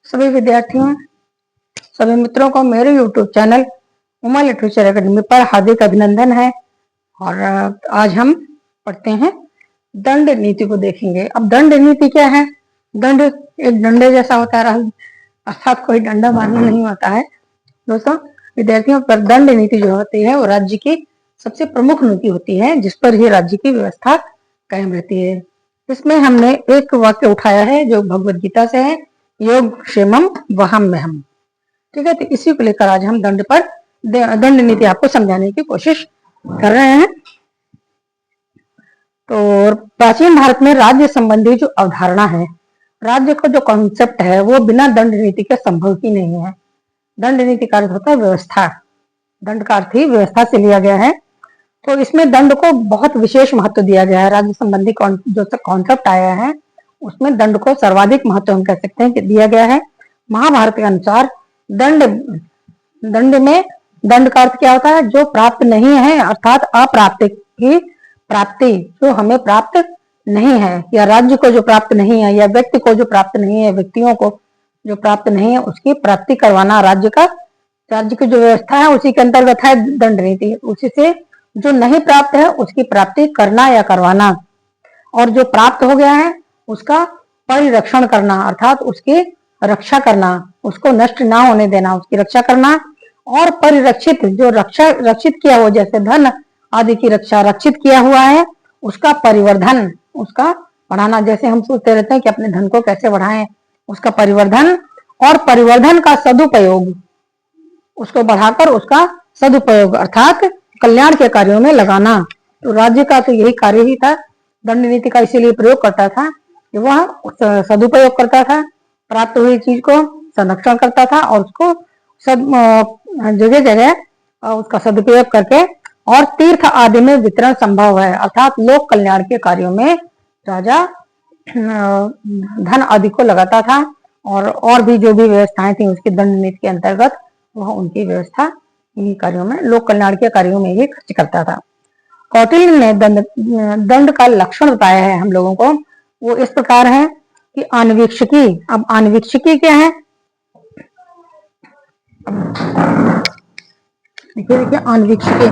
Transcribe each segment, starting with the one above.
सभी विद्यार्थियों, सभी मित्रों को मेरे YouTube channel Uma literature academy पर हार्दिक अभिनंदन है। और आज हम पढ़ते हैं दंड नीति को देखेंगे। अब दंड नीति क्या है? दंड एक डंडे जैसा होता है, अर्थात कोई डंडा मारना नहीं होता है। दोस्तों विद्यार्थियों, पर दंड नीति जो होती है वो राज्य की सबसे प्रमुख नीति होती है, जिस पर ही राज्य की व्यवस्था कायम रहती है। इसमें हमने एक वाक्य उठाया है जो भगवत गीता से है, योग क्षेमम वहाम्यहम्। ठीक है, तो इसी को लेकर आज हम दंड नीति आपको समझाने की कोशिश कर रहे हैं। तो प्राचीन भारत में राज्य संबंधी जो अवधारणा है, राज्य का जो कॉन्सेप्ट है, वो बिना दंड नीति के संभव ही नहीं है। दंड नीति का अर्थ होता है व्यवस्था। दंड का अर्थ ही व्यवस्था से लिया गया है। तो इसमें दंड को बहुत विशेष महत्व दिया गया है। राज्य संबंधी जो कॉन्सेप्ट आया है उसमें दंड को सर्वाधिक महत्व हम कह सकते हैं कि दिया गया है। महाभारत के अनुसार दंड में दंड का अर्थ क्या होता है? जो प्राप्त नहीं है, अर्थात अप्राप्त की प्राप्ति, जो हमें प्राप्त नहीं है, या राज्य को जो प्राप्त नहीं है, या व्यक्ति को जो प्राप्त नहीं है, व्यक्तियों को जो प्राप्त नहीं है, उसकी प्राप्ति करवाना राज्य की जो व्यवस्था है उसी के अंतर्गत है दंड नीति। उसी से जो नहीं प्राप्त है उसकी प्राप्ति करना या करवाना, और जो प्राप्त हो गया है उसका परिरक्षण करना, अर्थात उसकी रक्षा करना, उसको नष्ट ना होने देना, उसकी रक्षा करना। और परिरक्षित, जो रक्षित किया हो, जैसे धन आदि की रक्षा रक्षित किया हुआ है, उसका परिवर्धन, उसका बढ़ाना। जैसे हम सोचते रहते हैं कि अपने धन को कैसे बढ़ाएं, उसका परिवर्धन और परिवर्धन का सदुपयोग, उसको बढ़ाकर उसका सदुपयोग अर्थात कल्याण के कार्यों में लगाना। तो राज्य का तो यही कार्य ही था। दंड नीति का इसीलिए प्रयोग करता था कि वह सदुपयोग करता था, प्राप्त हुई चीज को संरक्षण करता था और उसको जगह जगह उसका सदुपयोग करके और तीर्थ आदि में वितरण संभव है, अर्थात लोक कल्याण के कार्यों में राजा धन आदि को लगाता था। और भी जो भी व्यवस्थाएं थी उसकी दंड नीति के अंतर्गत वह उनकी व्यवस्था इन्हीं कार्यों में, लोक कल्याण के कार्यों में ही खर्च करता था। कौटिल्य ने दंड का लक्षण बताया है हम लोगों को। वो इस प्रकार है कि अनवीक्षकी। अब अनवीक्षकी क्या है? देखिए अनवीक्षकी,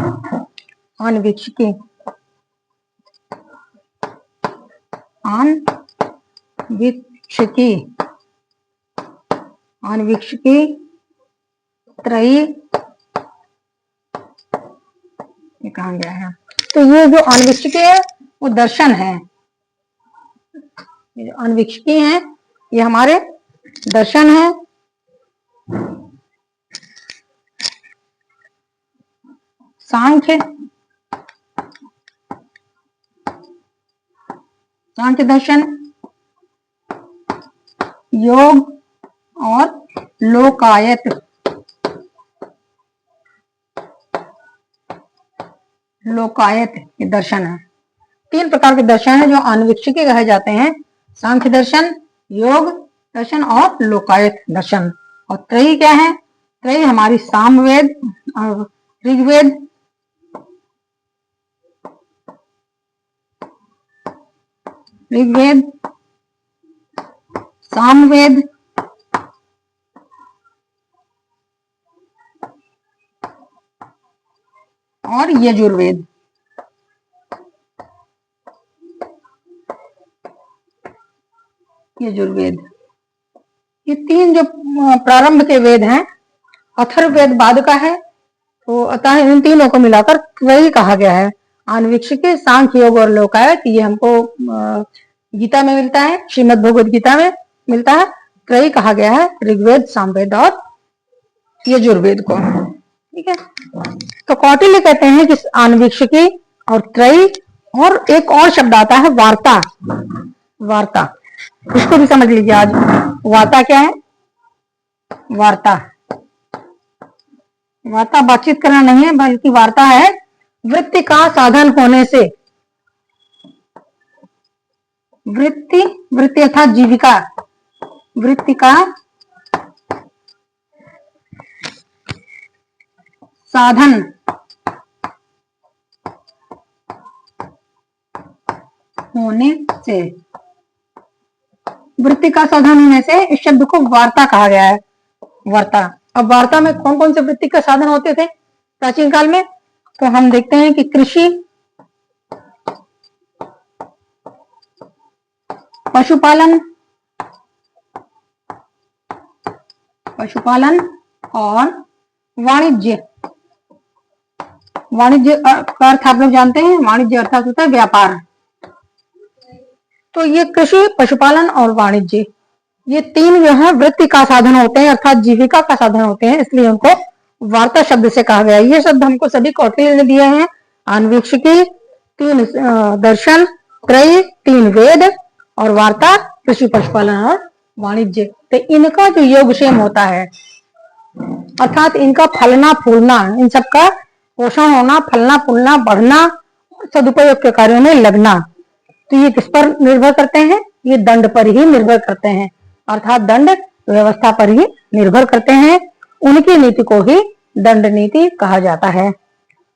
अनवीक्षकी, अनवीक्षकी, अनवीक्षकी त्रयी, ये कहा गया है। तो ये जो अनवीक्षकी है वो दर्शन है। ये जो अनवीक्षकी है ये हमारे दर्शन है। सांख्य, सांख्य दर्शन, योग और लोकायत, लोकायत के दर्शन है। तीन प्रकार के दर्शन है जो अनवीक्षकी कहे जाते हैं: सांख्य दर्शन, योग दर्शन और लोकायत दर्शन। और त्रयी क्या है? त्रयी हमारी सामवेद, ऋग्वेद, सामवेद और यजुर्वेद। यजुर्वेद, ये तीन जो प्रारंभ के वेद हैं, अथर्ववेद बाद का है, तो अतः इन तीनों को मिलाकर त्रयी कहा गया है। अनवीक्षकी, सांख्य, योग और लोकायत ये हमको गीता में मिलता है, श्रीमद् भगवद गीता में मिलता है। त्रयी कहा गया है ऋग्वेद, सामवेद और यजुर्वेद को। ठीक है, तो कौटिल्य कहते हैं कि अनवीक्षकी और त्रयी, और एक और शब्द आता है वार्ता। वार्ता, इसको भी समझ लीजिए आज। वार्ता क्या है? वार्ता, वार्ता बातचीत करना नहीं है, बल्कि वार्ता है वृत्ति का साधन होने से। वृत्ति अर्थात जीविका, वृत्ति का साधन होने से। वृत्ति का साधन होने से इस शब्द को वार्ता कहा गया है। वार्ता, अब वार्ता में कौन कौन से वृत्ति के साधन होते थे प्राचीन काल में? तो हम देखते हैं कि कृषि, पशुपालन और वाणिज्य। वाणिज्य का अर्थ आप लोग जानते हैं, वाणिज्य अर्थात होता है व्यापार। तो ये कृषि, पशुपालन और वाणिज्य, ये तीन जो है वृत्ति का साधन होते हैं अर्थात जीविका का साधन होते हैं, इसलिए उनको वार्ता शब्द से कहा गया है। ये शब्द हमको सभी कौटिल्य ने दिए हैं। आन्वीक्षिकी, 3 दर्शन, त्रयी 3 वेद और वार्ता कृषि, पशुपालन और वाणिज्य। तो इनका जो योगक्षेम होता है अर्थात इनका फलना फूलना, इन सबका पोषण होना, फलना फूलना, बढ़ना, सदुपयोग के कार्यों में लगना, तो ये किस पर निर्भर करते हैं? ये दंड पर ही निर्भर करते हैं अर्थात दंड व्यवस्था पर ही निर्भर करते हैं। उनकी नीति को ही दंड नीति कहा जाता है।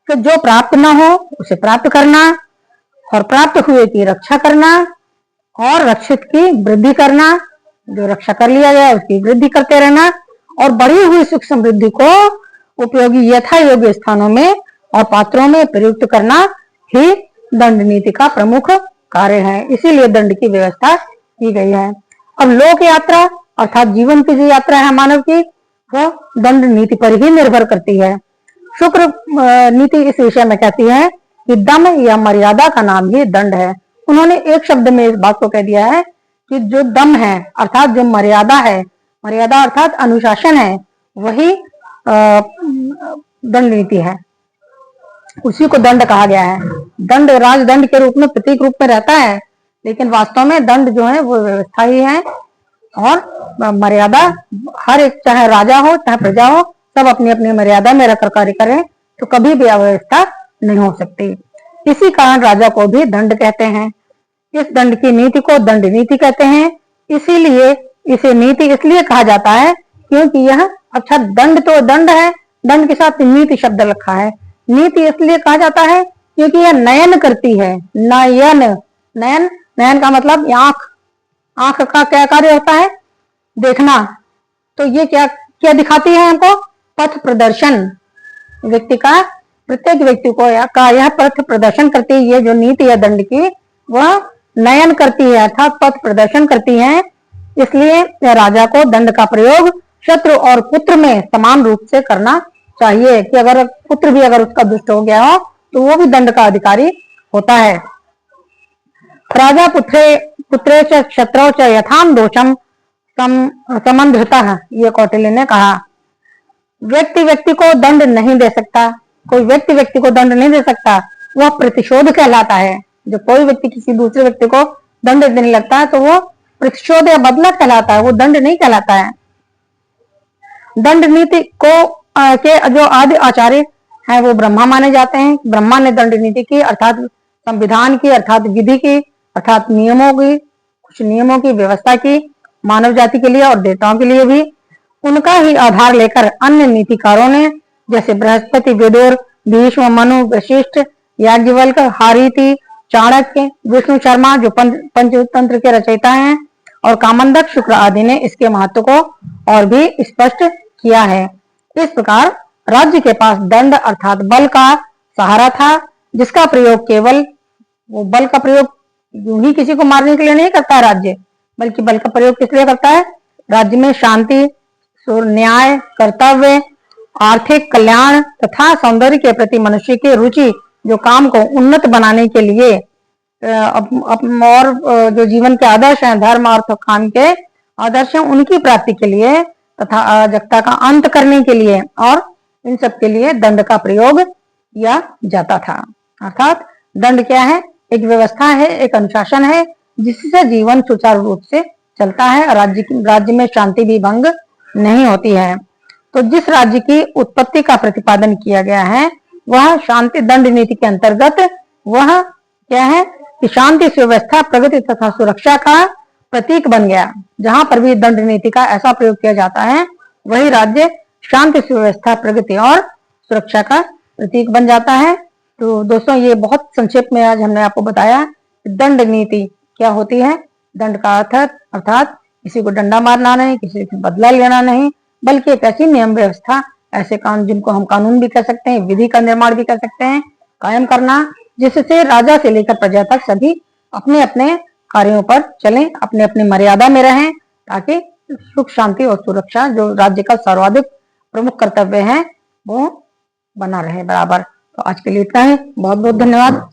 तो जो प्राप्त न हो उसे प्राप्त करना और प्राप्त हुए की रक्षा करना और रक्षित की वृद्धि करना, जो रक्षा कर लिया गया उसकी वृद्धि करते रहना और बढ़ी हुई सुख समृद्धि को उपयोगी यथा योग्य स्थानों में और पात्रों में प्रयुक्त करना ही दंड नीति का प्रमुख कार्य है। इसीलिए दंड की व्यवस्था की गई है। अब लोक यात्रा अर्थात जीवन की जो यात्रा है मानव की, वो दंड नीति पर ही निर्भर करती है। शुक्र नीति इस विषय में कहती है कि दम या मर्यादा का नाम ही दंड है। उन्होंने एक शब्द में इस बात को कह दिया है कि जो दम है अर्थात जो मर्यादा है, मर्यादा अर्थात अनुशासन है, वही दंड नीति है, उसी को दंड कहा गया है। दंड राजदंड के रूप में प्रतीक रूप में रहता है, लेकिन वास्तव में दंड जो है वो व्यवस्था ही है और मर्यादा हर एक, चाहे राजा हो चाहे प्रजा हो, सब अपनी अपनी मर्यादा में रखकर कार्य करें तो कभी भी अव्यवस्था नहीं हो सकती। इसी कारण राजा को भी दंड कहते हैं। इस दंड की नीति को दंड नीति कहते हैं। इसीलिए इसे नीति इसलिए कहा जाता है क्योंकि यह, अच्छा दंड तो दंड है, दंड के साथ नीति शब्द रखा है। नीति इसलिए कहा जाता है क्योंकि यह नयन करती है। नयन, नयन, नयन का मतलब आंख, आंख का क्या कार्य होता है? देखना। तो ये क्या क्या दिखाती है हमको? पथ प्रदर्शन। व्यक्ति का, प्रत्येक व्यक्ति को का यह पथ प्रदर्शन करती है। ये जो नीति है दंड की, वह नयन करती है अर्थात पथ प्रदर्शन करती है। इसलिए राजा को दंड का प्रयोग शत्रु और पुत्र में समान रूप से करना चाहिए कि अगर पुत्र भी अगर उसका दुष्ट हो गया हो तो वो भी दंड का अधिकारी होता है। राजा पुत्रे च क्षत्रो च यथाम दोषम समन्धृतः, ये कौटिल्य ने कहा। व्यक्ति व्यक्ति को दंड नहीं दे सकता, कोई व्यक्ति व्यक्ति को दंड नहीं दे सकता, वह प्रतिशोध कहलाता है। जो कोई व्यक्ति किसी दूसरे व्यक्ति को दंड देने लगता है तो वो प्रतिशोध या बदला कहलाता है, वो दंड नहीं कहलाता है। दंड नीति को के जो आदि आचार्य हैं वो ब्रह्मा माने जाते हैं। ब्रह्मा ने दंड नीति की अर्थात संविधान की, अर्थात विधि की, अर्थात नियमों की, कुछ नियमों की व्यवस्था की मानव जाति के लिए और देवताओं के लिए भी। उनका ही आधार लेकर अन्य नीतिकारों ने, जैसे बृहस्पति, विदुर, भीष्म, मनु, वशिष्ठ, याज्ञवल्क्य, हारीति, चाणक्य, विष्णु शर्मा जो पंचतंत्र के रचयिता हैं, और कामंदक, शुक्र आदि ने इसके महत्व को और भी स्पष्ट किया है। इस प्रकार राज्य के पास दंड अर्थात बल का सहारा था, जिसका प्रयोग केवल, वो बल का प्रयोग यूं ही किसी को मारने के लिए नहीं करता राज्य, बल्कि बल का प्रयोग किस लिए करता है? राज्य में शांति, न्याय, कर्तव्य, आर्थिक कल्याण तथा सौंदर्य के प्रति मनुष्य की रुचि, जो काम को उन्नत बनाने के लिए और जो जीवन के आदर्श हैं, धर्म अर्थ काम के आदर्श हैं, उनकी प्राप्ति के लिए तथा अराजकता का अंत करने के लिए और इन सब के लिए दंड का प्रयोग किया जाता था। अर्थात दंड क्या है? एक व्यवस्था है, एक अनुशासन है, जिससे जीवन सुचारू रूप से चलता है और राज्य में शांति भी भंग नहीं होती है। तो जिस राज्य की उत्पत्ति का प्रतिपादन किया गया है वह शांति दंड नीति के अंतर्गत वह क्या है कि शांति सुव्यवस्था, प्रगति तथा सुरक्षा का प्रतीक बन गया। जहां पर भी दंड नीति का ऐसा प्रयोग किया जाता है वही राज्य शांति सुव्यवस्था, प्रगति और सुरक्षा का प्रतीक बन जाता है। तो दोस्तों, ये बहुत संक्षेप में आज हमने आपको बताया दंड नीति क्या होती है। दंड का अर्थ अर्थात किसी को डंडा मारना नहीं, किसी से बदला लेना नहीं, बल्कि एक ऐसी नियम व्यवस्था, ऐसे कानून जिनको हम कानून भी कह सकते हैं, विधि का निर्माण भी कह सकते हैं, कायम करना, जिससे राजा से लेकर प्रजा तक सभी अपने अपने कार्यों पर चलें, अपने अपने मर्यादा में रहें, ताकि सुख शांति और सुरक्षा जो राज्य का सर्वाधिक प्रमुख कर्तव्य है वो बना रहे बराबर। तो आज के लिए इतना ही। बहुत बहुत धन्यवाद।